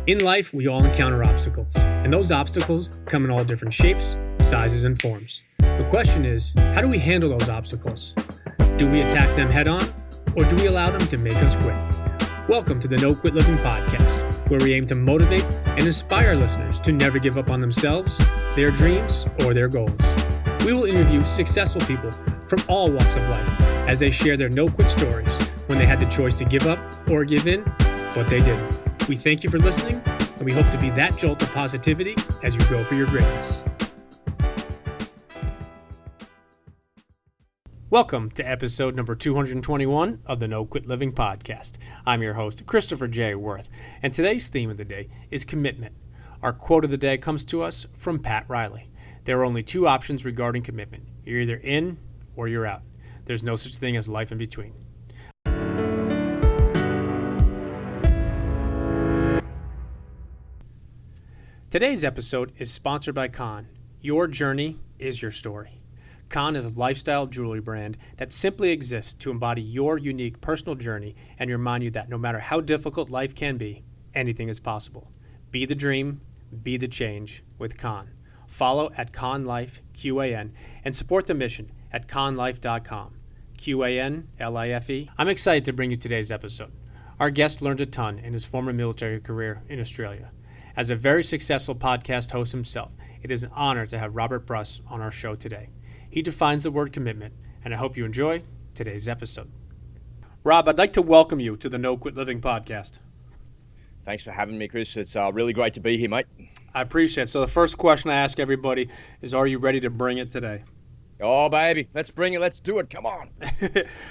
In life, we all encounter obstacles, and those obstacles come in all different shapes, sizes, and forms. The question is, how do we handle those obstacles? Do we attack them head on, or do we allow them to make us quit? Welcome to the No Quit Living podcast, where we aim to motivate and inspire listeners to never give up on themselves, their dreams, or their goals. We will interview successful people from all walks of life as they share their no-quit stories when they had the choice to give up or give in, but they didn't. We thank you for listening, and we hope to be that jolt of positivity as you go for your greatness. Welcome to episode number 221 of the No Quit Living podcast. I'm your host, Christopher J. Worth, and today's theme of the day is commitment. Our quote of the day comes to us from Pat Riley. There are only two options regarding commitment. You're either in or you're out. There's no such thing as life in between. Today's episode is sponsored by Con. Your journey is your story. Con is a lifestyle jewelry brand that simply exists to embody your unique personal journey and remind you that no matter how difficult life can be, anything is possible. Be the dream, be the change with Con. Follow at ConLife, QAN, and support the mission at conlife.com. QANLIFE. I'm excited to bring you today's episode. Our guest learned a ton in his former military career in Australia. As a very successful podcast host himself, it is an honor to have Robert Brus on our show today. He defines the word commitment, and I hope you enjoy today's episode. Rob, I'd like to welcome you to the No Quit Living podcast. Thanks for having me, Chris. It's really great to be here, mate. I appreciate it. So the first question I ask everybody is, are you ready to bring it today? Oh, baby, let's bring it. Let's do it. Come on.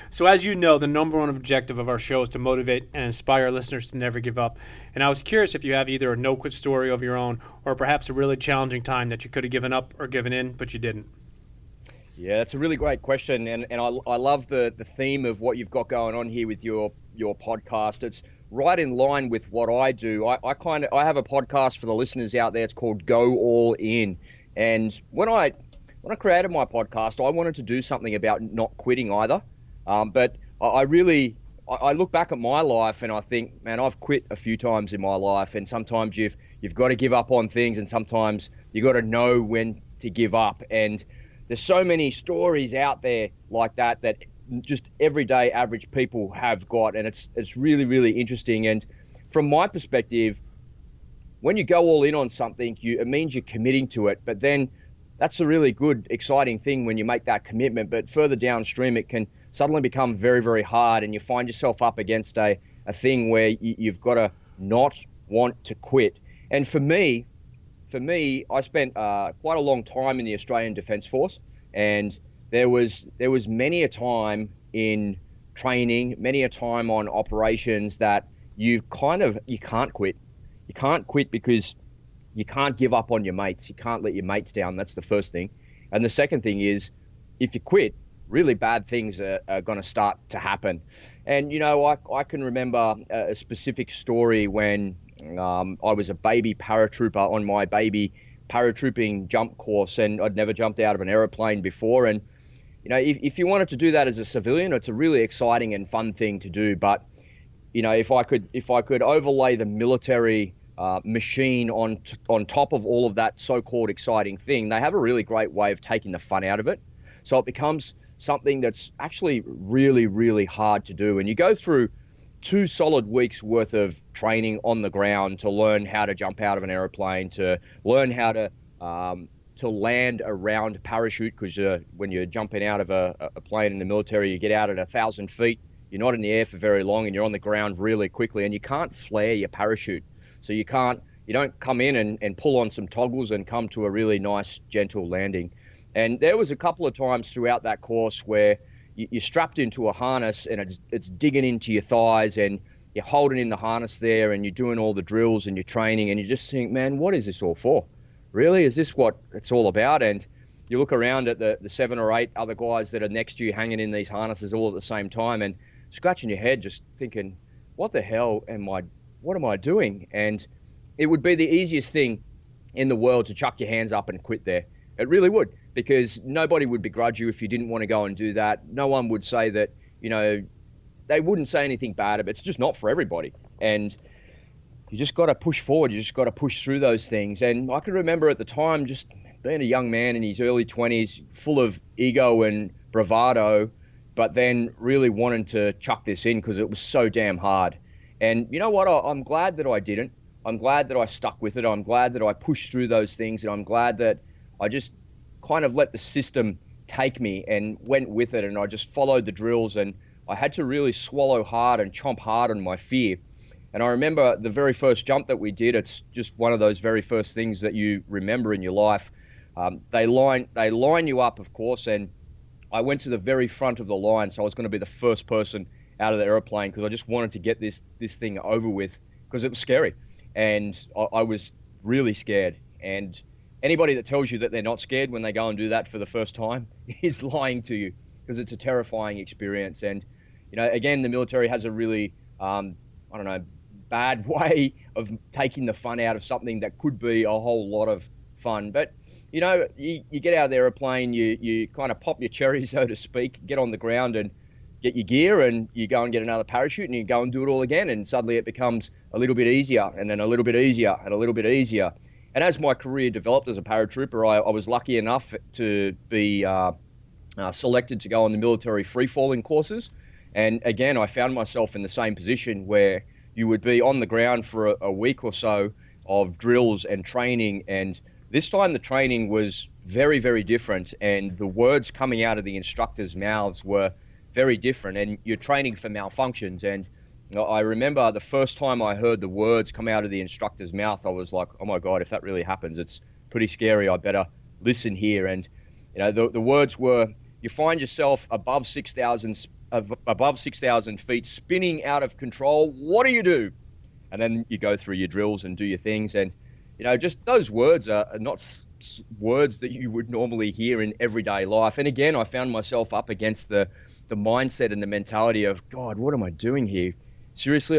So as you know, the number one objective of our show is to motivate and inspire listeners to never give up. And I was curious if you have either a no-quit story of your own or perhaps a really challenging time that you could have given up or given in, but you didn't. Yeah, that's a really great question. And I love the theme of what you've got going on here with your podcast. It's right in line with what I do. I have a podcast for the listeners out there. It's called Go All In. And when I created my podcast, I wanted to do something about not quitting either. But I look back at my life and I think, man, I've quit a few times in my life. And sometimes you've got to give up on things, and sometimes you got to know when to give up. And there's so many stories out there like that just everyday average people have got, and it's really, really interesting. And from my perspective, when you go all in on something, it means you're committing to it. But then that's a really good, exciting thing when you make that commitment. But further downstream, it can suddenly become very, very hard, and you find yourself up against a thing where you've got to not want to quit. And for me, I spent quite a long time in the Australian Defence Force, and there was many a time in training, many a time on operations that you can't quit. You can't quit because you can't give up on your mates. You can't let your mates down. That's the first thing. And the second thing is, if you quit, really bad things are going to start to happen. And, I can remember a specific story when I was a baby paratrooper on my baby paratrooping jump course, and I'd never jumped out of an aeroplane before. And, if you wanted to do that as a civilian, it's a really exciting and fun thing to do. But, if I could overlay the military machine on top of all of that so-called exciting thing, they have a really great way of taking the fun out of it. So it becomes something that's actually really, really hard to do. And you go through 2 solid weeks worth of training on the ground to learn how to jump out of an aeroplane, to learn how to land a round parachute, because when you're jumping out of a plane in the military, you get out at 1,000 feet. You're not in the air for very long, and you're on the ground really quickly, and you can't flare your parachute. So you don't come in and pull on some toggles and come to a really nice, gentle landing. And there was a couple of times throughout that course where you're strapped into a harness and it's digging into your thighs, and you're holding in the harness there, and you're doing all the drills and you're training, and you just think, man, what is this all for? Really? Is this what it's all about? And you look around at the 7 or 8 other guys that are next to you hanging in these harnesses all at the same time, and scratching your head just thinking, what the hell what am I doing? And it would be the easiest thing in the world to chuck your hands up and quit there. It really would, because nobody would begrudge you if you didn't want to go and do that. No one would say that, they wouldn't say anything bad about it. It's just not for everybody. And you just got to push forward. You just got to push through those things. And I can remember at the time just being a young man in his early 20s, full of ego and bravado, but then really wanting to chuck this in because it was so damn hard. And you know what? I'm glad that I didn't. I'm glad that I stuck with it. I'm glad that I pushed through those things. And I'm glad that I just kind of let the system take me and went with it. And I just followed the drills. And I had to really swallow hard and chomp hard on my fear. And I remember the very first jump that we did, it's just one of those very first things that you remember in your life. They line you up, of course, and I went to the very front of the line, so I was going to be the first person out of the airplane because I just wanted to get this thing over with because it was scary. And I was really scared. And anybody that tells you that they're not scared when they go and do that for the first time is lying to you because it's a terrifying experience. And, you know, again, the military has a really, bad way of taking the fun out of something that could be a whole lot of fun. But, you know, you get out of the airplane, you kind of pop your cherry, so to speak, get on the ground and get your gear, and you go and get another parachute and you go and do it all again. And suddenly it becomes a little bit easier, and then a little bit easier and a little bit easier. And as my career developed as a paratrooper, I was lucky enough to be selected to go on the military free-falling courses. And again, I found myself in the same position where you would be on the ground for a week or so of drills and training. And this time the training was very, very different. And the words coming out of the instructors' mouths were very different. And you're training for malfunctions. And I remember the first time I heard the words come out of the instructor's mouth, I was like, oh my God, if that really happens, it's pretty scary. I better listen here. And, you know, the words were, you find yourself above 6,000 feet, spinning out of control. What do you do? And then you go through your drills and do your things. And, you know, just those words are not words that you would normally hear in everyday life. And again, I found myself up against the mindset and the mentality of, God, what am I doing here? Seriously,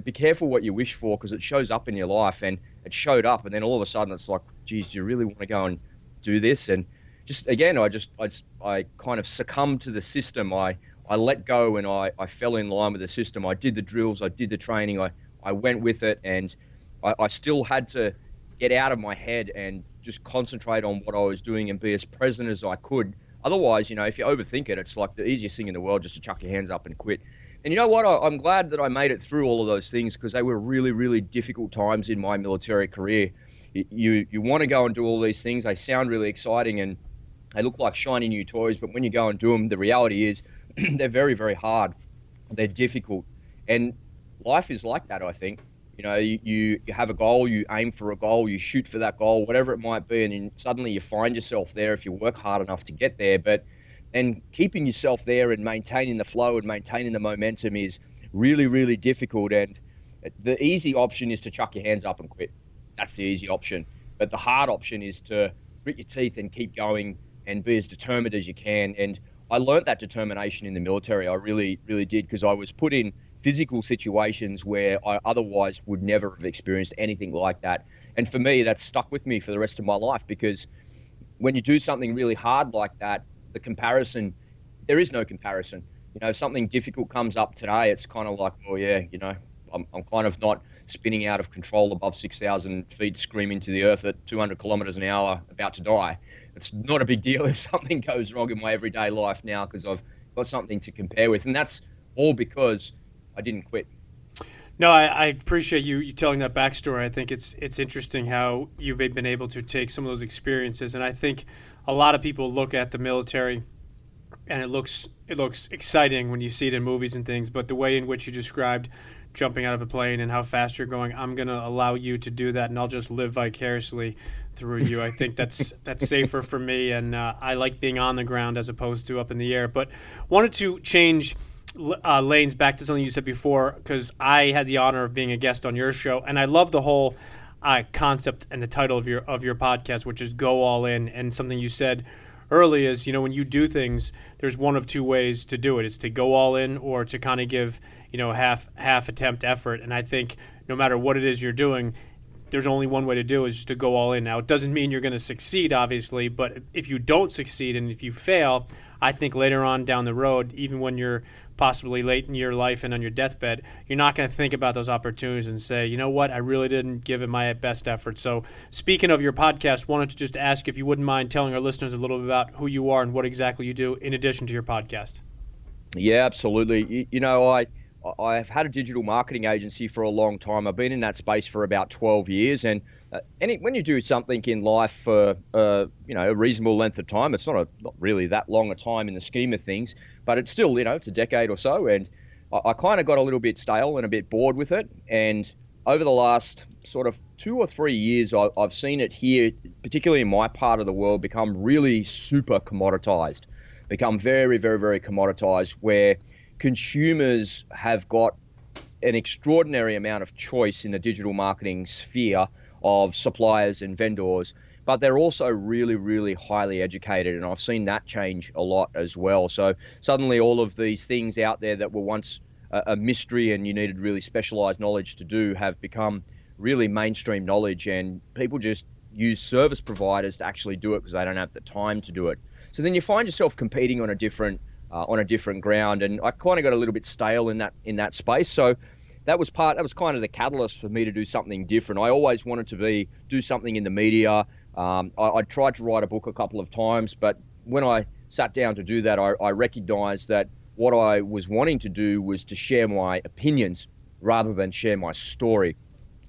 be careful what you wish for because it shows up in your life. And it showed up. And then all of a sudden it's like, geez, do you really want to go and do this? And just, again, I kind of succumbed to the system. I let go and I fell in line with the system. I did the drills, I did the training, I went with it, and I still had to get out of my head and just concentrate on what I was doing and be as present as I could. Otherwise, you know, if you overthink it, it's like the easiest thing in the world just to chuck your hands up and quit. And you know what? I'm glad that I made it through all of those things because they were really, really difficult times in my military career. You want to go and do all these things. They sound really exciting and they look like shiny new toys, but when you go and do them, the reality is they're very, very hard. They're difficult. And life is like that, I think. You know, you have a goal, you aim for a goal, you shoot for that goal, whatever it might be, and then suddenly you find yourself there if you work hard enough to get there. But then keeping yourself there and maintaining the flow and maintaining the momentum is really, really difficult. And the easy option is to chuck your hands up and quit. That's the easy option. But the hard option is to grit your teeth and keep going and be as determined as you can. And I learned that determination in the military. I really, really did, because I was put in physical situations where I otherwise would never have experienced anything like that. And for me, that's stuck with me for the rest of my life, because when you do something really hard like that, the comparison, there is no comparison. You know, if something difficult comes up today, it's kind of like, oh yeah, you know, I'm kind of not spinning out of control above 6,000 feet, screaming to the earth at 200 kilometers an hour, about to die. It's not a big deal if something goes wrong in my everyday life now, because I've got something to compare with. And that's all because I didn't quit. No, I appreciate you telling that backstory. I think it's interesting how you've been able to take some of those experiences. And I think a lot of people look at the military and it looks exciting when you see it in movies and things, but the way in which you described jumping out of a plane and how fast you're going, I'm going to allow you to do that, and I'll just live vicariously through you. I think that's safer for me, and I like being on the ground as opposed to up in the air. But wanted to change lanes back to something you said before, because I had the honor of being a guest on your show, and I love the whole concept and the title of your podcast, which is Go All In. And something you said early is, you know, when you do things, there's one of two ways to do it. It's to go all in or to kind of give, you know, half attempt effort. And I think no matter what it is you're doing, there's only one way to do it, is just to go all in. Now, it doesn't mean you're going to succeed, obviously, but if you don't succeed and if you fail, I think later on down the road, even when you're possibly late in your life and on your deathbed, you're not going to think about those opportunities and say, you know what, I really didn't give it my best effort. So speaking of your podcast, wanted to just ask if you wouldn't mind telling our listeners a little bit about who you are and what exactly you do in addition to your podcast. Yeah, absolutely. I've had a digital marketing agency for a long time. I've been in that space for about 12 years. And when you do something in life for a reasonable length of time, it's not really that long a time in the scheme of things, but it's still, it's a decade or so. And I kind of got a little bit stale and a bit bored with it. And over the last sort of 2 or 3 years, I've seen it here, particularly in my part of the world, become really super commoditized, become very, very, very commoditized, where consumers have got an extraordinary amount of choice in the digital marketing sphere of suppliers and vendors, but they're also really, really highly educated. And I've seen that change a lot as well. So suddenly all of these things out there that were once a mystery and you needed really specialized knowledge to do have become really mainstream knowledge, and people just use service providers to actually do it because they don't have the time to do it. So then you find yourself competing on a different ground, and I kind of got a little bit stale in that space. So that was kind of the catalyst for me to do something different. I always wanted to do something in the media. I tried to write a book a couple of times, but when I sat down to do that, I recognized that what I was wanting to do was to share my opinions rather than share my story.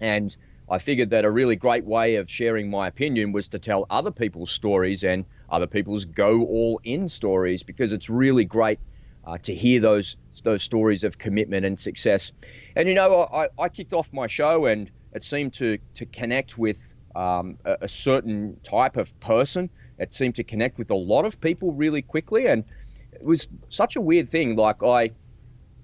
And I figured that a really great way of sharing my opinion was to tell other people's stories and other people's go all in stories, because it's really great to hear those stories of commitment and success. And I kicked off my show, and it seemed to connect with a certain type of person. It seemed to connect with a lot of people really quickly, and it was such a weird thing.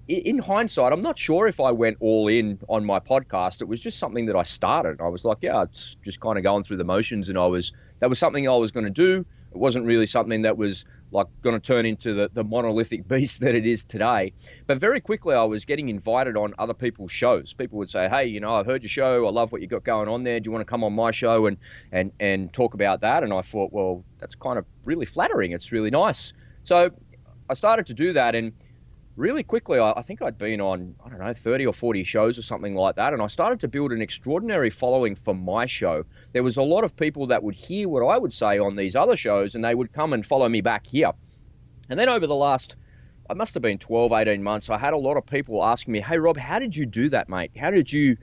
In hindsight, I'm not sure if I went all in on my podcast. It was just something that I started. I was like, yeah, it's just kind of going through the motions, and that was something I was going to do. It wasn't really something that was like going to turn into the monolithic beast that it is today. But very quickly, I was getting invited on other people's shows. People would say, hey, I've heard your show. I love what you got going on there. Do you want to come on my show and talk about that? And I thought, well, that's kind of really flattering. It's really nice. So I started to do that, and really quickly, I think I'd been on, 30 or 40 shows or something like that. And I started to build an extraordinary following for my show. There was a lot of people that would hear what I would say on these other shows, and they would come and follow me back here. And then over the last, I must have been 12, 18 months, I had a lot of people asking me, hey, Rob, how did you do that, mate? How did you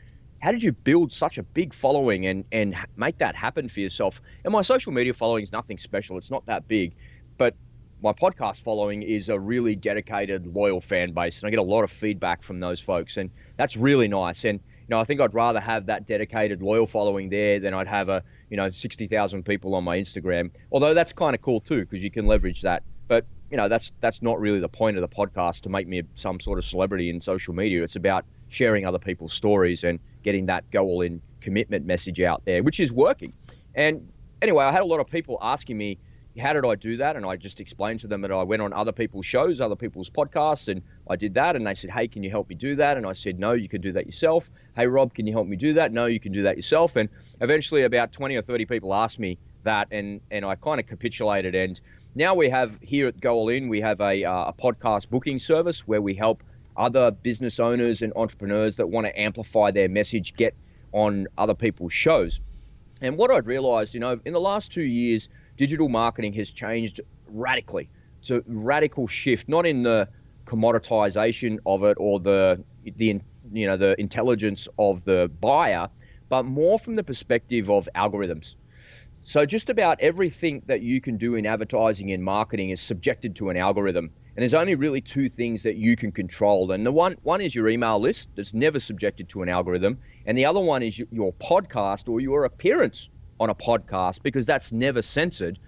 build such a big following and make that happen for yourself? And my social media following is nothing special. It's not that big. But my podcast following is a really dedicated, loyal fan base, and I get a lot of feedback from those folks, and that's really nice. And I think I'd rather have that dedicated, loyal following there than I'd have 60,000 people on my Instagram. Although that's kind of cool too, because you can leverage that. But that's not really the point of the podcast, to make me some sort of celebrity in social media. It's about sharing other people's stories and getting that go all in commitment message out there, which is working. And anyway, I had a lot of people asking me, how did I do that? And I just explained to them that I went on other people's shows, other people's podcasts, and I did that. And they said, hey, can you help me do that? And I said, no, you can do that yourself. Hey, Rob, can you help me do that? No, you can do that yourself. And eventually about 20 or 30 people asked me that, and I kind of capitulated. And now we have here at Go All In, we have a podcast booking service where we help other business owners and entrepreneurs that want to amplify their message get on other people's shows. And what I'd realized, in the last 2 years, digital marketing has changed radically. It's a radical shift, not in the commoditization of it or the intelligence of the buyer, but more from the perspective of algorithms. So just about everything that you can do in advertising and marketing is subjected to an algorithm. And there's only really two things that you can control. And the one is your email list that's never subjected to an algorithm. And the other one is your podcast or your appearance on a podcast, because that's never censored,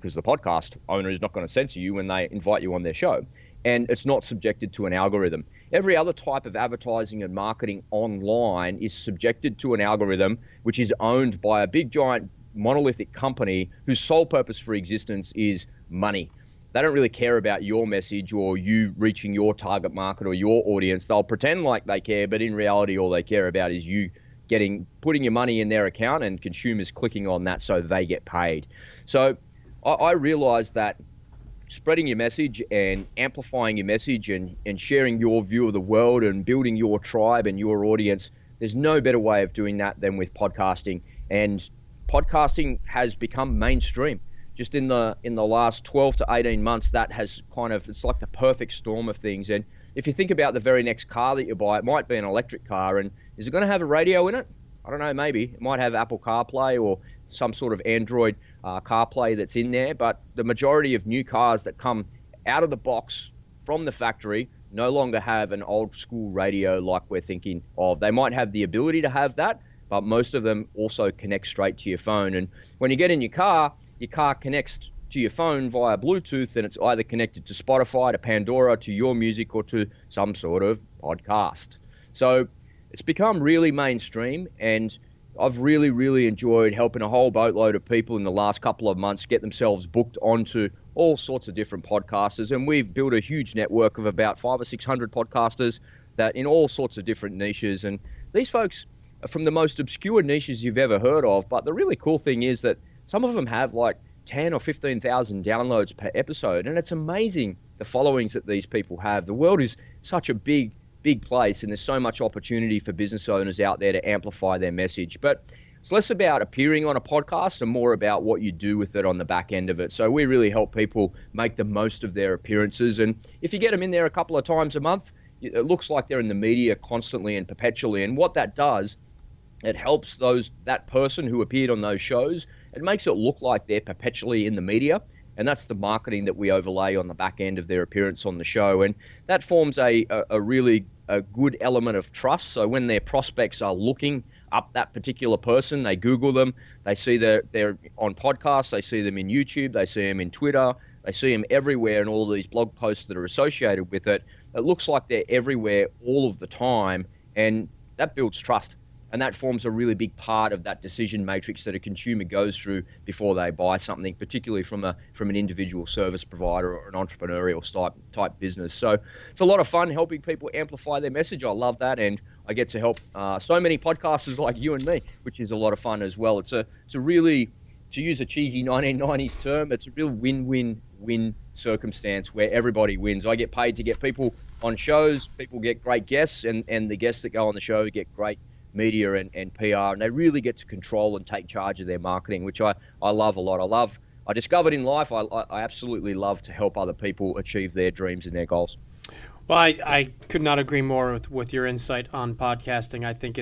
because the podcast owner is not going to censor you when they invite you on their show. And it's not subjected to an algorithm. Every other type of advertising and marketing online is subjected to an algorithm, which is owned by a big giant monolithic company whose sole purpose for existence is money. They don't really care about your message or you reaching your target market or your audience. They'll pretend like they care, but in reality, all they care about is you putting your money in their account and consumers clicking on that so they get paid. So I realized that spreading your message and amplifying your message and sharing your view of the world and building your tribe and your audience, there's no better way of doing that than with podcasting. And podcasting has become mainstream. Just in the last 12 to 18 months, that has it's like the perfect storm of things. And if you think about the very next car that you buy, it might be an electric car, and is it going to have a radio in it? I don't know, maybe. It might have Apple CarPlay or some sort of Android CarPlay that's in there, but the majority of new cars that come out of the box from the factory no longer have an old school radio like we're thinking of. They might have the ability to have that, but most of them also connect straight to your phone. And when you get in your car connects to your phone via Bluetooth, and it's either connected to Spotify, to Pandora, to your music, or to some sort of podcast. So it's become really mainstream, and I've really, really enjoyed helping a whole boatload of people in the last couple of months get themselves booked onto all sorts of different podcasters. And we've built a huge network of about 500 or 600 podcasters that in all sorts of different niches. And these folks are from the most obscure niches you've ever heard of. But the really cool thing is that some of them have like 10 or 15,000 downloads per episode. And it's amazing the followings that these people have. The world is such a big place, and there's so much opportunity for business owners out there to amplify their message. But it's less about appearing on a podcast and more about what you do with it on the back end of it. So we really help people make the most of their appearances. And if you get them in there a couple of times a month, it looks like they're in the media constantly and perpetually. And what that does, it helps that person who appeared on those shows. It makes it look like they're perpetually in the media. And that's the marketing that we overlay on the back end of their appearance on the show. And that forms a really good element of trust. So when their prospects are looking up that particular person, they Google them, they see that they're on podcasts, they see them in YouTube, they see them in Twitter, they see them everywhere in all of these blog posts that are associated with it. It looks like they're everywhere all of the time, and that builds trust. And that forms a really big part of that decision matrix that a consumer goes through before they buy something, particularly from an individual service provider or an entrepreneurial type business. So it's a lot of fun helping people amplify their message. I love that, and I get to help so many podcasters like you and me, which is a lot of fun as well. It's a really, to use a cheesy 1990s term, it's a real win-win-win circumstance where everybody wins. I get paid to get people on shows, people get great guests, and the guests that go on the show get great media and PR, and they really get to control and take charge of their marketing, which I love a lot. I discovered in life, I absolutely love to help other people achieve their dreams and their goals. Well, I could not agree more with your insight on podcasting. I think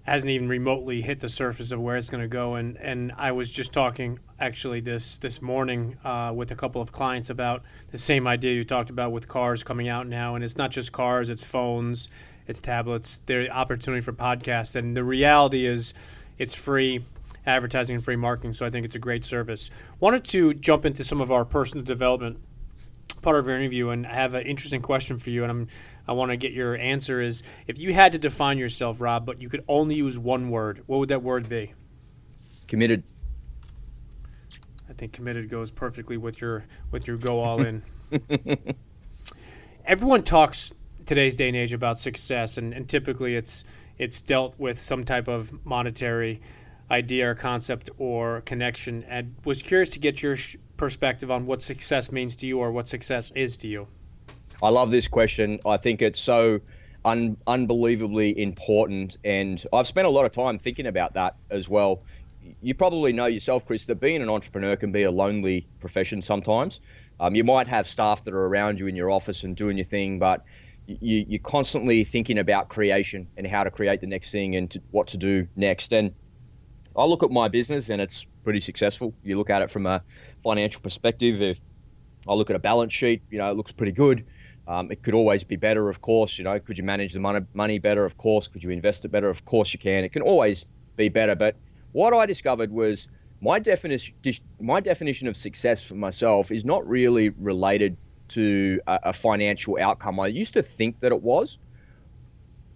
hasn't even remotely hit the surface of where it's going to go. And I was just talking actually this morning with a couple of clients about the same idea you talked about with cars coming out now. And it's not just cars, it's phones, it's tablets, the opportunity for podcasts. And the reality is it's free advertising and free marketing, so I think it's a great service. Wanted to jump into some of our personal development part of your interview, and I have an interesting question for you, and I want to get your answer is, if you had to define yourself, Rob, but you could only use one word, what would that word be? Committed. I think committed goes perfectly with your go all in. Everyone talks today's day and age about success, and typically it's dealt with some type of monetary idea or concept or connection, and was curious to get your perspective on what success means to you or what success is to you. I love this question. I think it's so unbelievably important, and I've spent a lot of time thinking about that as well. You probably know yourself, Chris, that being an entrepreneur can be a lonely profession sometimes. You might have staff that are around you in your office and doing your thing, but you're constantly thinking about creation and how to create the next thing and what to do next. And I look at my business and it's pretty successful. You look at it from a financial perspective. If I look at a balance sheet, it looks pretty good. It could always be better, of course. Could you manage the money better? Of course. Could you invest it better? Of course you can. It can always be better. But what I discovered was my definition of success for myself is not really related to a financial outcome. I used to think that it was.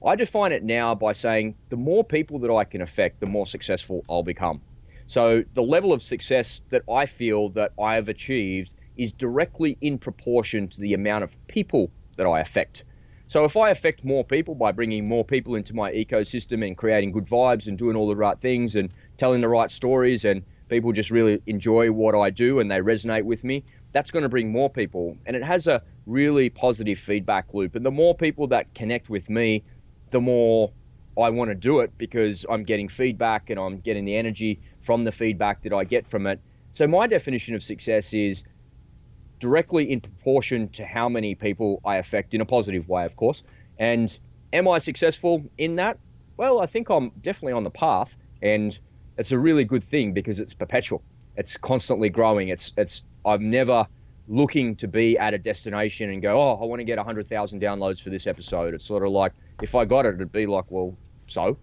I define it now by saying the more people that I can affect, the more successful I'll become. So the level of success that I feel that I have achieved is directly in proportion to the amount of people that I affect. So if I affect more people by bringing more people into my ecosystem and creating good vibes and doing all the right things and telling the right stories, and people just really enjoy what I do and they resonate with me, that's going to bring more people. And it has a really positive feedback loop. And the more people that connect with me, the more I want to do it, because I'm getting feedback and I'm getting the energy from the feedback that I get from it. So my definition of success is directly in proportion to how many people I affect, in a positive way, of course. And am I successful in that? Well, I think I'm definitely on the path, and it's a really good thing because it's perpetual. It's constantly growing. I'm never looking to be at a destination and go, oh, I want to get 100,000 downloads for this episode. It's sort of like, if I got it, it'd be like, well, so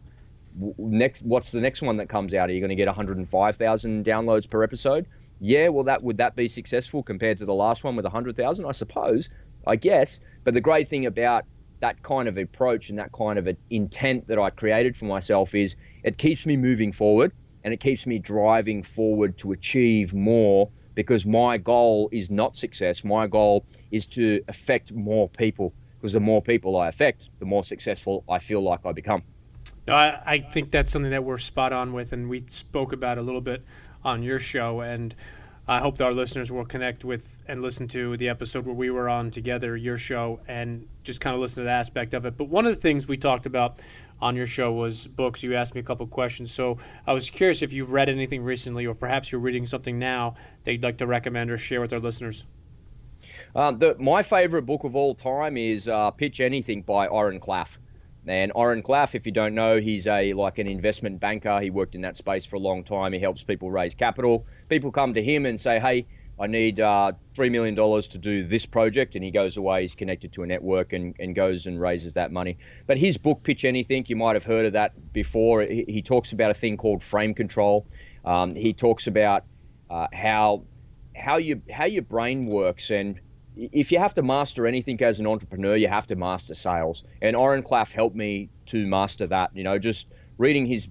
what's the next one that comes out? Are you going to get 105,000 downloads per episode? Yeah, well, would that be successful compared to the last one with 100,000? I suppose, I guess. But the great thing about that kind of approach and that kind of an intent that I created for myself is it keeps me moving forward, and it keeps me driving forward to achieve more, because my goal is not success. My goal is to affect more people, because the more people I affect, the more successful I feel like I become. I think that's something that we're spot on with, and we spoke about a little bit on your show, and I hope that our listeners will connect with and listen to the episode where we were on together, your show, and just kind of listen to the aspect of it. But one of the things we talked about on your show was books. You asked me a couple of questions, so I was curious if you've read anything recently, or perhaps you're reading something now that you'd like to recommend or share with our listeners. My favorite book of all time is Pitch Anything by Oren Klaff. And Oren Klaff, if you don't know, he's like an investment banker. He worked in that space for a long time. He helps people raise capital. People come to him and say, hey, I need $3 million to do this project. And he goes away, he's connected to a network and goes and raises that money. But his book, Pitch Anything, you might have heard of that before. He talks about a thing called frame control. He talks about how your brain works, and if you have to master anything as an entrepreneur, you have to master sales. And Oren Klaff helped me to master that. Just reading his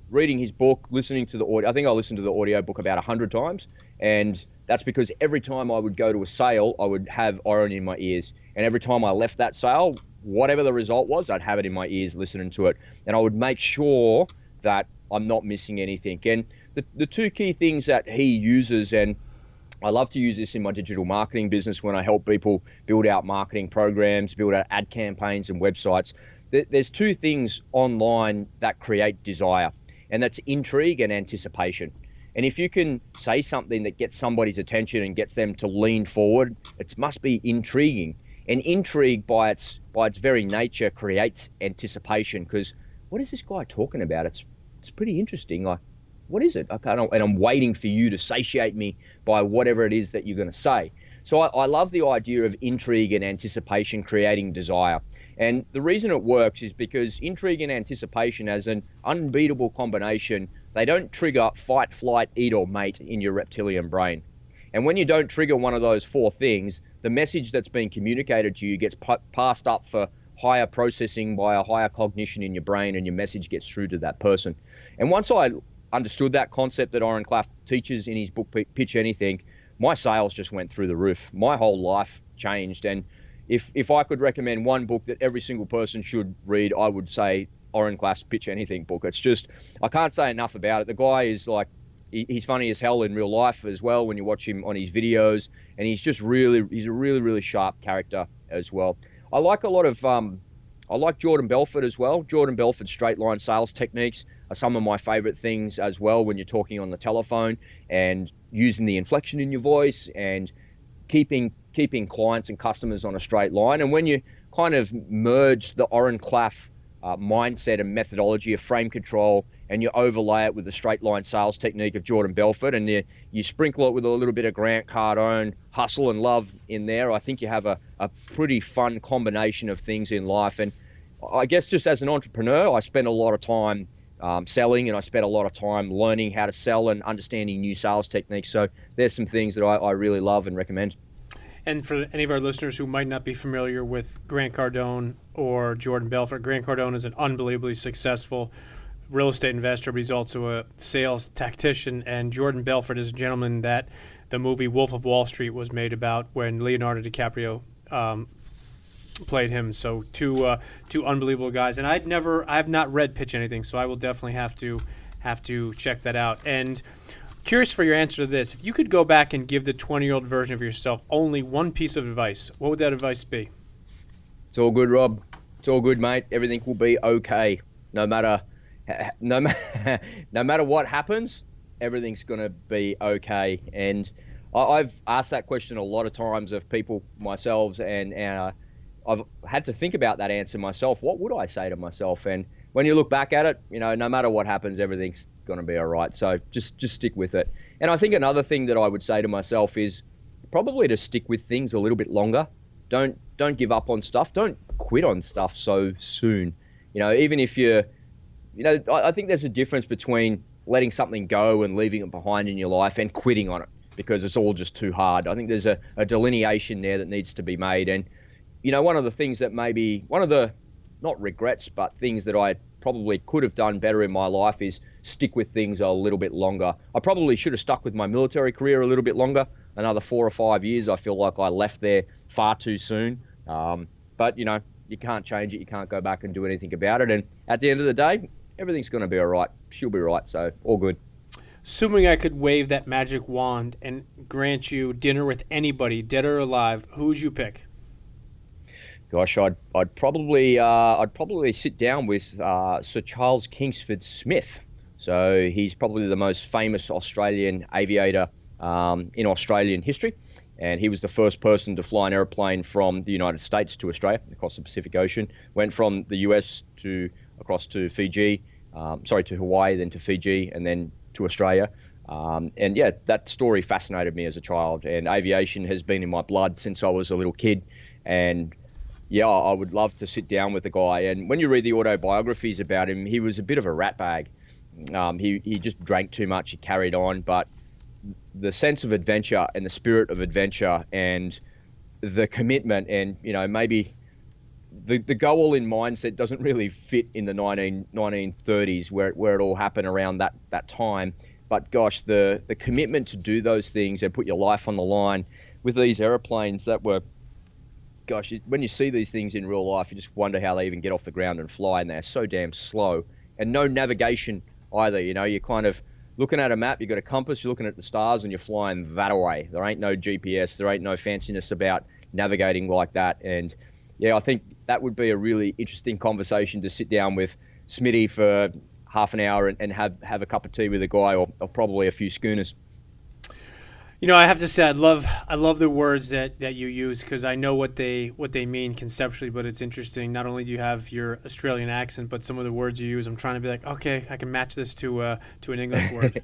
book, listening to the audio. I think I listened to the audio book about 100 times, and that's because every time I would go to a sale, I would have Oren in my ears. And every time I left that sale, whatever the result was, I'd have it in my ears listening to it. And I would make sure that I'm not missing anything. And the two key things that he uses, and I love to use this in my digital marketing business when I help people build out marketing programs, build out ad campaigns and websites. There's two things online that create desire, and that's intrigue and anticipation. And if you can say something that gets somebody's attention and gets them to lean forward, it must be intriguing. And intrigue by its very nature creates anticipation, because what is this guy talking about? It's pretty interesting. Like, what is it? And I'm waiting for you to satiate me by whatever it is that you're going to say. So I love the idea of intrigue and anticipation creating desire. And the reason it works is because intrigue and anticipation, as an unbeatable combination, they don't trigger fight, flight, eat, or mate in your reptilian brain. And when you don't trigger one of those four things, the message that's being communicated to you gets passed up for higher processing by a higher cognition in your brain, and your message gets through to that person. And once I understood that concept that Oren Klaff teaches in his book, Pitch Anything, my sales just went through the roof. My whole life changed. And if I could recommend one book that every single person should read, I would say Oren Klaff's Pitch Anything book. It's just, I can't say enough about it. The guy is like, he's funny as hell in real life as well when you watch him on his videos. And he's a really sharp character as well. I like Jordan Belfort as well. Jordan Belfort's straight line sales techniques are some of my favorite things as well when you're talking on the telephone, and using the inflection in your voice and keeping clients and customers on a straight line. And when you kind of merge the Oren Klaff mindset and methodology of frame control, and you overlay it with the straight line sales technique of Jordan Belfort, and you sprinkle it with a little bit of Grant Cardone hustle and love in there, I think you have a pretty fun combination of things in life. And I guess just as an entrepreneur, I spend a lot of time selling, and I spent a lot of time learning how to sell and understanding new sales techniques. So there's some things that I really love and recommend. And for any of our listeners who might not be familiar with Grant Cardone or Jordan Belfort, Grant Cardone is an unbelievably successful real estate investor, but he's also a sales tactician. And Jordan Belfort is a gentleman that the movie Wolf of Wall Street was made about, when Leonardo DiCaprio played him. So two unbelievable guys. And I have not read Pitch Anything, so I will definitely have to check that out. And Curious for your answer to this. If you could go back and give the 20-year-old version of yourself only one piece of advice, what would that advice be? It's all good, Rob. It's all good, mate. Everything will be okay. No matter, no, no matter what happens, everything's going to be okay. And I've asked that question a lot of times of people, myself, and I've had to think about that answer myself. What would I say to myself? And when you look back at it, no matter what happens, everything's going to be all right. So just stick with it. And I think another thing that I would say to myself is probably to stick with things a little bit longer. Don't give up on stuff. Don't quit on stuff so soon. Even if I think there's a difference between letting something go and leaving it behind in your life and quitting on it because it's all just too hard. I think there's a delineation there that needs to be made. And, one of the things that maybe one of the, not regrets, but things that I probably could have done better in my life is stick with things a little bit longer. I probably should have stuck with my military career a little bit longer, another 4 or 5 years. I feel like I left there far too soon. But, you can't change it. You can't go back and do anything about it. And at the end of the day, everything's going to be all right. She'll be right. So all good. Assuming I could wave that magic wand and grant you dinner with anybody, dead or alive, who would you pick? Gosh, I'd probably sit down with Sir Charles Kingsford Smith. So he's probably the most famous Australian aviator in Australian history. And he was the first person to fly an airplane from the United States to Australia across the Pacific Ocean. Went from the US across to Fiji, to Hawaii, then to Fiji, and then to Australia. And yeah, that story fascinated me as a child. And aviation has been in my blood since I was a little kid. And yeah, I would love to sit down with the guy. And when you read the autobiographies about him, he was a bit of a rat bag. He just drank too much. He carried on, but the sense of adventure and the spirit of adventure and the commitment and, maybe the go all in mindset doesn't really fit in the 1930s where it all happened around that time. But gosh, the commitment to do those things and put your life on the line with these airplanes that were, gosh, when you see these things in real life, you just wonder how they even get off the ground and fly, and they're so damn slow. And no navigation either, you're kind of looking at a map, you've got a compass, you're looking at the stars, and you're flying that away. There ain't no GPS, there ain't no fanciness about navigating like that. And yeah, I think that would be a really interesting conversation to sit down with Smitty for half an hour and have a cup of tea with a guy or probably a few schooners. I have to say, I love the words that you use because I know what they mean conceptually, but it's interesting. Not only do you have your Australian accent, but some of the words you use, I'm trying to be like, okay, I can match this to an English word.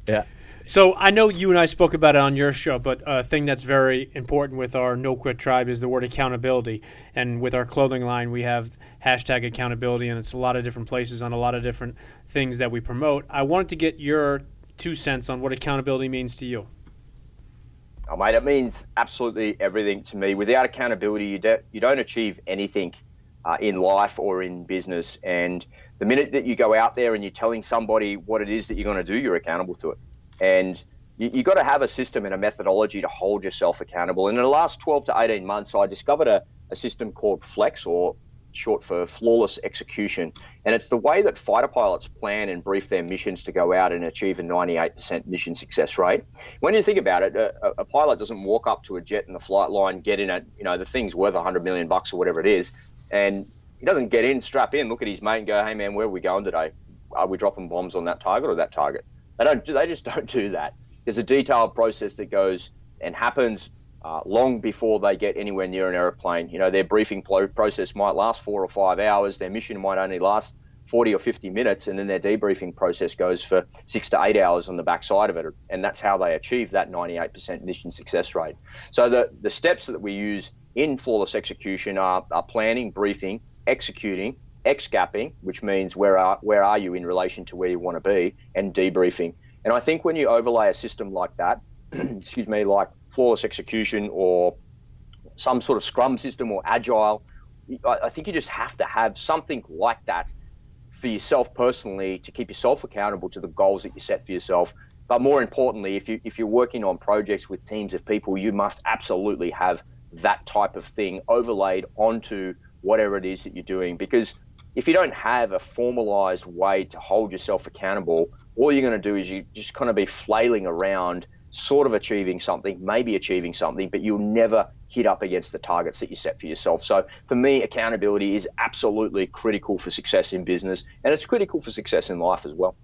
Yeah. So I know you and I spoke about it on your show, but a thing that's very important with our No Quit Tribe is the word accountability. And with our clothing line, we have #accountability, and it's a lot of different places on a lot of different things that we promote. I wanted to get your 2 cents on what accountability means to you. Oh, mate, it means absolutely everything to me. Without accountability, you don't achieve anything in life or in business. And the minute that you go out there and you're telling somebody what it is that you're going to do, you're accountable to it. And you got to have a system and a methodology to hold yourself accountable. And in the last 12 to 18 months, I discovered a system called FLEX, or short for flawless execution. And it's the way that fighter pilots plan and brief their missions to go out and achieve a 98% mission success rate. When you think about it, a pilot doesn't walk up to a jet in the flight line, get in it, the thing's worth $100 million or whatever it is, and he doesn't get in, strap in, look at his mate and go, hey man, where are we going today? Are we dropping bombs on that target or that target? They just don't do that. There's a detailed process that goes and happens long before they get anywhere near an airplane. Their briefing process might last 4 or 5 hours. Their mission might only last 40 or 50 minutes, and then their debriefing process goes for 6 to 8 hours on the backside of it. And that's how they achieve that 98% mission success rate. So the steps that we use in flawless execution are planning, briefing, executing, ex-gapping, which means where are you in relation to where you want to be, and debriefing. And I think when you overlay a system like that, like flawless execution or some sort of scrum system or agile, I think you just have to have something like that for yourself personally to keep yourself accountable to the goals that you set for yourself. But more importantly, if you're working on projects with teams of people, you must absolutely have that type of thing overlaid onto whatever it is that you're doing. Because if you don't have a formalized way to hold yourself accountable, all you're going to do is you just kind of be flailing around, sort of achieving something, maybe achieving something, but you'll never hit up against the targets that you set for yourself. So for me, accountability is absolutely critical for success in business, and it's critical for success in life as well.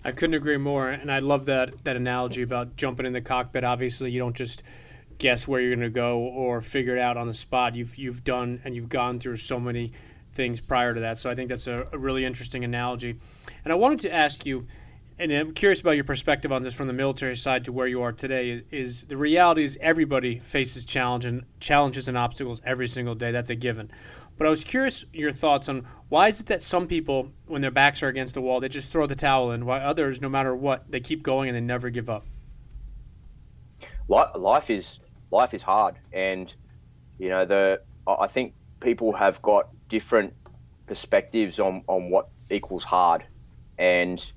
I couldn't agree more, and I love that analogy about jumping in the cockpit. Obviously, you don't just guess where you're going to go or figure it out on the spot. You've done and you've gone through so many things prior to that. So I think that's a really interesting analogy. And I wanted to ask you, and I'm curious about your perspective on this from the military side to where you are today, is the reality is everybody faces challenges and obstacles every single day. That's a given. But I was curious your thoughts on why is it that some people, when their backs are against the wall, they just throw the towel in, while others, no matter what, they keep going and they never give up? Life is hard, and I think people have got different perspectives on what equals hard, and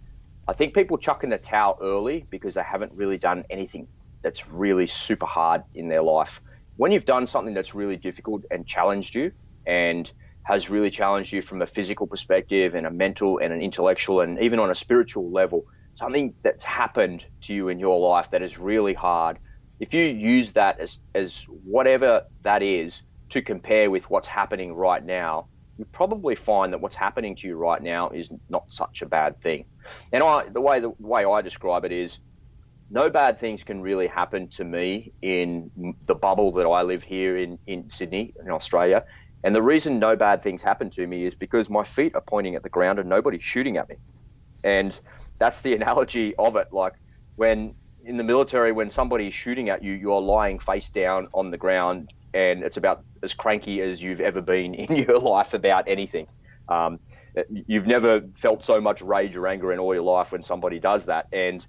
I think people chuck in the towel early because they haven't really done anything that's really super hard in their life. When you've done something that's really difficult and challenged you, and has really challenged you from a physical perspective and a mental and an intellectual and even on a spiritual level, something that's happened to you in your life that is really hard, if you use that as whatever that is to compare with what's happening right now, you probably find that what's happening to you right now is not such a bad thing. And the way I describe it is, no bad things can really happen to me in the bubble that I live here in Sydney, in Australia. And the reason no bad things happen to me is because my feet are pointing at the ground and nobody's shooting at me. And that's the analogy of it. Like when in the military, when somebody's shooting at you, you're lying face down on the ground, and it's about as cranky as you've ever been in your life about anything. You've never felt so much rage or anger in all your life when somebody does that. And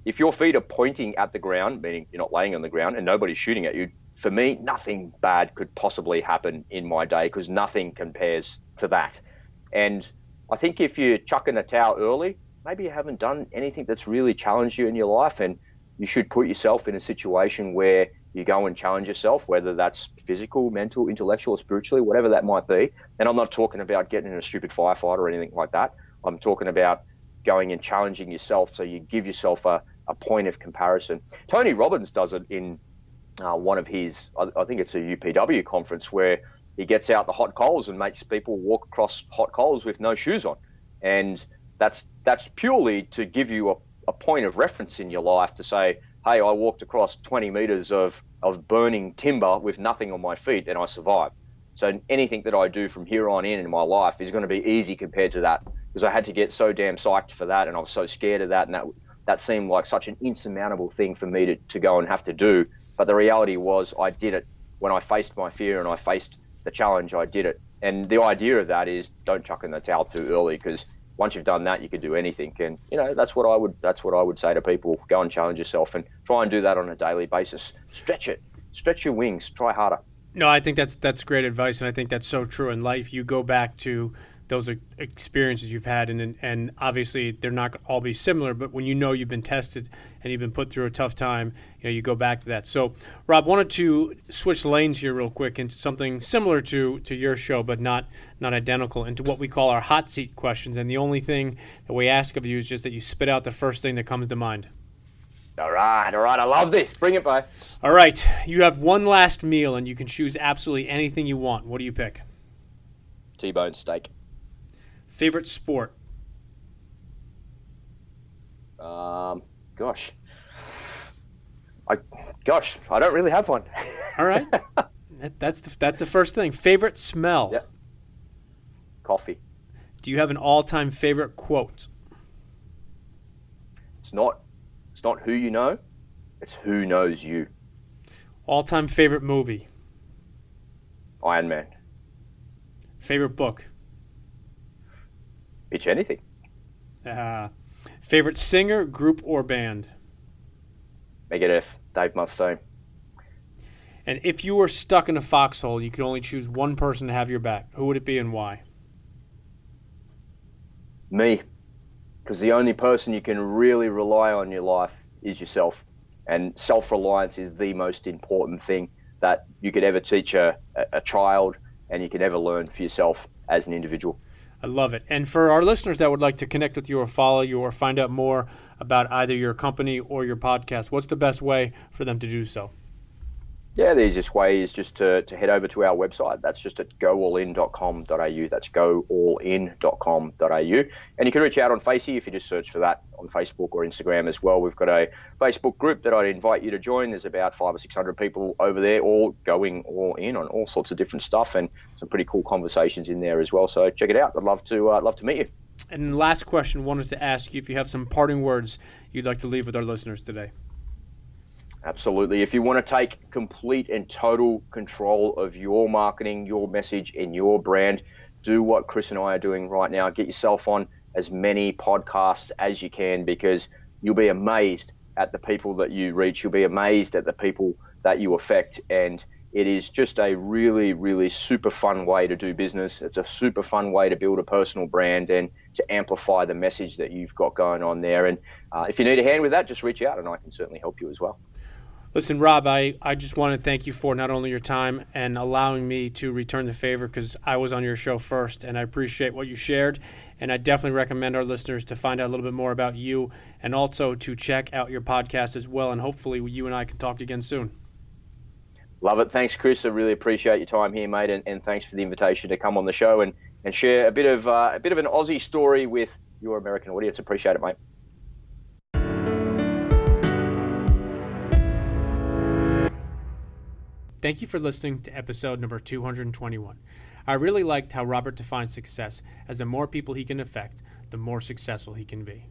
if your feet are pointing at the ground, meaning you're not laying on the ground and nobody's shooting at you, for me, nothing bad could possibly happen in my day because nothing compares to that. And I think if you chuck in the towel early, maybe you haven't done anything that's really challenged you in your life, and you should put yourself in a situation where you go and challenge yourself, whether that's physical, mental, intellectual, or spiritually, whatever that might be. And I'm not talking about getting in a stupid firefight or anything like that. I'm talking about going and challenging yourself so you give yourself a point of comparison. Tony Robbins does it in one of his, I think it's a UPW conference, where he gets out the hot coals and makes people walk across hot coals with no shoes on. And that's purely to give you a point of reference in your life to say, hey, I walked across 20 meters of burning timber with nothing on my feet and I survived. So anything that I do from here on in my life is going to be easy compared to that, because I had to get so damn psyched for that, and I was so scared of that, and that seemed like such an insurmountable thing for me to go and have to do. But the reality was I did it. When I faced my fear and I faced the challenge, I did it. And the idea of that is don't chuck in the towel too early, because once you've done that, you can do anything. And that's what I would say to people: go and challenge yourself and try and do that on a daily basis. Stretch your wings, try harder. No, I think that's great advice, and I think that's so true in life. You go back to those experiences you've had, and obviously they're not going to all be similar, but when you've been tested and you've been put through a tough time, you go back to that. So, Rob, wanted to switch lanes here real quick into something similar to your show, but not identical, into what we call our hot seat questions. And the only thing that we ask of you is just that you spit out the first thing that comes to mind. All right. I love this. Bring it, bro. All right. You have one last meal, and you can choose absolutely anything you want. What do you pick? T-bone steak. Favorite sport? Gosh, I don't really have one. All right. That's the first thing. Favorite smell? Yep. Coffee. Do you have an all-time favorite quote? It's not who you know, it's who knows you. All-time favorite movie? Iron Man. Favorite book? Pitch anything. Favorite singer, group, or band? Megadeth, Dave Mustaine. And if you were stuck in a foxhole, you could only choose one person to have your back. Who would it be and why? Me. Because the only person you can really rely on in your life is yourself. And self-reliance is the most important thing that you could ever teach a child, and you could ever learn for yourself as an individual. I love it. And for our listeners that would like to connect with you or follow you or find out more about either your company or your podcast, what's the best way for them to do so? Yeah, the easiest way is just to head over to our website. That's just at goallin.com.au. That's goallin.com.au. And you can reach out on Facey if you just search for that on Facebook or Instagram as well. We've got a Facebook group that I'd invite you to join. There's about 500 or 600 people over there, all going all in on all sorts of different stuff, and some pretty cool conversations in there as well. So check it out. I'd love to meet you. And last question, wanted to ask you if you have some parting words you'd like to leave with our listeners today. Absolutely. If you want to take complete and total control of your marketing, your message, and your brand, do what Chris and I are doing right now. Get yourself on as many podcasts as you can, because you'll be amazed at the people that you reach. You'll be amazed at the people that you affect. And it is just a really, really super fun way to do business. It's a super fun way to build a personal brand and to amplify the message that you've got going on there. And if you need a hand with that, just reach out and I can certainly help you as well. Listen, Rob, I just want to thank you for not only your time and allowing me to return the favor, because I was on your show first, and I appreciate what you shared. And I definitely recommend our listeners to find out a little bit more about you and also to check out your podcast as well. And hopefully you and I can talk again soon. Love it. Thanks, Chris. I really appreciate your time here, mate. And thanks for the invitation to come on the show and share a bit of an Aussie story with your American audience. Appreciate it, mate. Thank you for listening to episode number 221. I really liked how Robert defines success as the more people he can affect, the more successful he can be.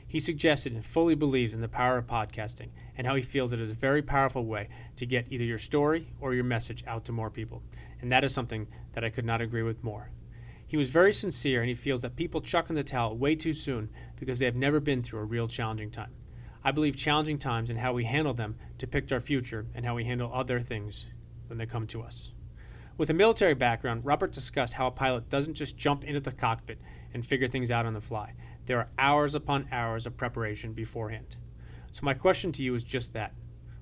He suggested and fully believes in the power of podcasting and how he feels it is a very powerful way to get either your story or your message out to more people. And that is something that I could not agree with more. He was very sincere, and he feels that people chuck in the towel way too soon because they have never been through a real challenging time. I believe challenging times and how we handle them depict our future and how we handle other things when they come to us. With a military background, Robert discussed how a pilot doesn't just jump into the cockpit and figure things out on the fly. There are hours upon hours of preparation beforehand. So my question to you is just that.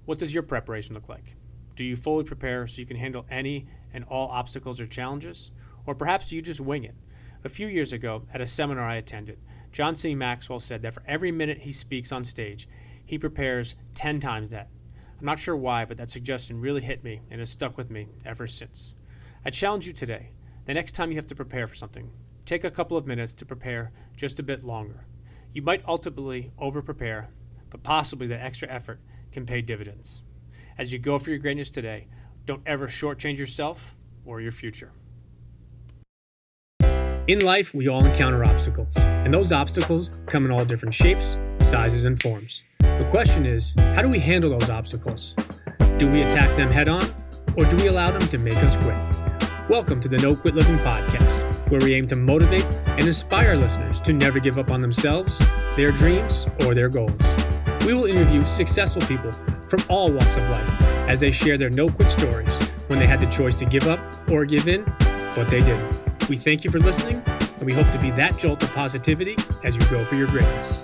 What does your preparation look like? Do you fully prepare so you can handle any and all obstacles or challenges? Or perhaps you just wing it? A few years ago, at a seminar I attended, John C. Maxwell said that for every minute he speaks on stage, he prepares 10 times that. I'm not sure why, but that suggestion really hit me and has stuck with me ever since. I challenge you today. The next time you have to prepare for something, take a couple of minutes to prepare just a bit longer. You might ultimately over-prepare, but possibly that extra effort can pay dividends. As you go for your greatness today, don't ever shortchange yourself or your future. In life, we all encounter obstacles, and those obstacles come in all different shapes, sizes, and forms. The question is, how do we handle those obstacles? Do we attack them head on, or do we allow them to make us quit? Welcome to the No Quit Living podcast, where we aim to motivate and inspire listeners to never give up on themselves, their dreams, or their goals. We will interview successful people from all walks of life as they share their no-quit stories when they had the choice to give up or give in, but they didn't. We thank you for listening, and we hope to be that jolt of positivity as you go for your greatness.